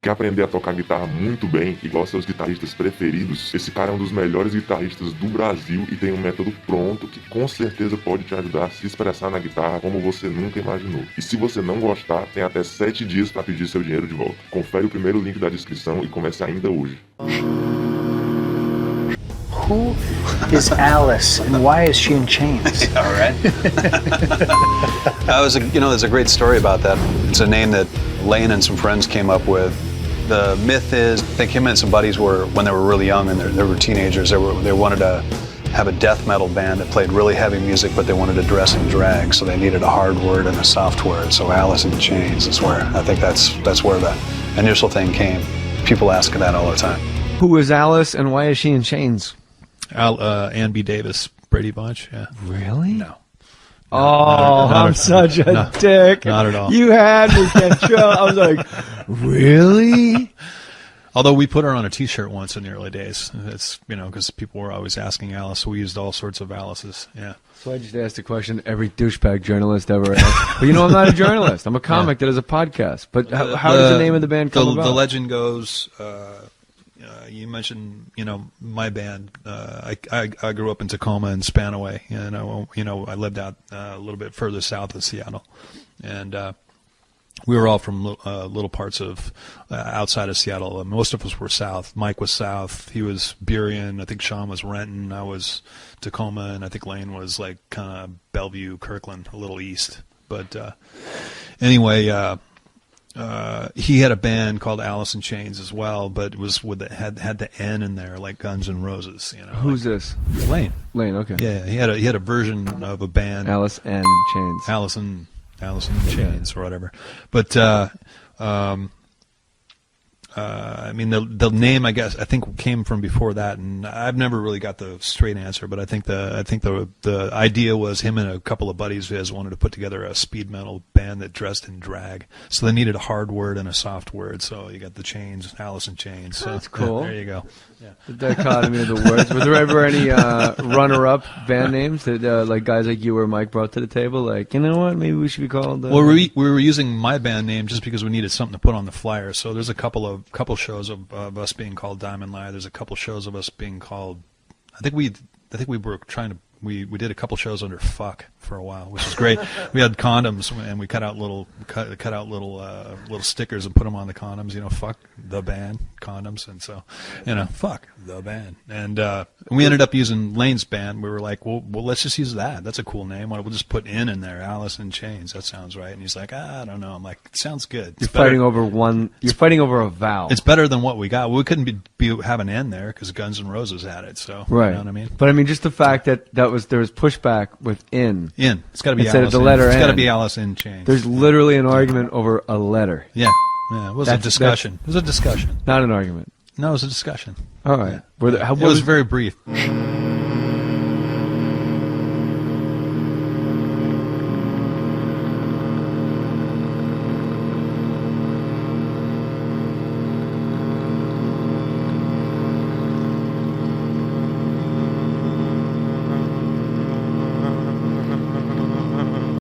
Quer aprender a tocar guitarra muito bem, igual seus guitarristas preferidos? Esse cara é um dos melhores guitarristas do Brasil e tem um método pronto que com certeza pode te ajudar a se expressar na guitarra como você nunca imaginou. E se você não gostar, tem até 7 dias para pedir seu dinheiro de volta. Confere o primeiro link da descrição e comece ainda hoje. Who is Alice and why is she in chains? All right. There's a great story about that. It's a name that Lane and some friends came up with. The myth is, I think him and some buddies were, when they were really young and they were teenagers, they wanted to have a death metal band that played really heavy music, but they wanted to dress in drag, so they needed a hard word and a soft word. So Alice in Chains is where, I think that's where the initial thing came. People ask that all the time. Who is Alice and why is she in chains? Ann B. Davis, Brady Bunch. Yeah. Really? No. Oh, I'm such a dick. Not at all. You had me, Cantrell. I was like, really? Although we put her on a T-shirt once in the early days. It's, because people were always asking Alice, so we used all sorts of Alices. Yeah. So I just asked a question every douchebag journalist ever asked. But I'm not a journalist. I'm a comic that has a podcast. But how does the name of the band come about? The legend goes, you mentioned, my band. I grew up in Tacoma and Spanaway, and I lived out a little bit further south of Seattle, and we were all from little parts of outside of Seattle. Most of us were south. Mike was south. He was Burien. I think Sean was Renton. I was Tacoma, and I think Lane was like kind of Bellevue, Kirkland, a little east. But anyway. He had a band called Alice in Chains as well, but it was had the N in there, like Guns N' Roses. Who's this? Lane. Lane. Okay. Yeah, he had a version of a band. Alice in Chains. Alice in Chains or whatever. But the name, I guess, I think came from before that, and I've never really got the straight answer. But I think the idea was him and a couple of buddies wanted to put together a speed metal band that dressed in drag. So they needed a hard word and a soft word. So you got the Chains, Alice in Chains. So, that's cool. There you go. Yeah. The dichotomy of the words. Were there ever any runner-up band names that like guys like you or Mike brought to the table? Like, you know what? Maybe we should be called. Well, we were using my band name just because we needed something to put on the flyer. So there's a couple shows of us being called Diamond Lie. There's a couple shows of us being called. I think we were trying to. We did a couple shows under Fuck for a while, which was great. We had condoms and we cut out little stickers and put them on the condoms. Fuck the band condoms, and so fuck the band. And we ended up using Lane's band. We were like, well, let's just use that. That's a cool name. We'll just put in there, Alice in Chains. That sounds right. And he's like, I don't know. I'm like, it sounds good. You're fighting over a vowel. It's better than what we got. We couldn't have an N there because Guns N' Roses had it. So right. You know what I mean? But I mean, just the fact that there was pushback with in. It's got to be instead Alice of the letter N. It's got to N. be Alice in Chains. There's literally an argument over a letter. Yeah. It was a discussion. It was a discussion. Not an argument. No, it was a discussion. All right. Yeah. It was very brief.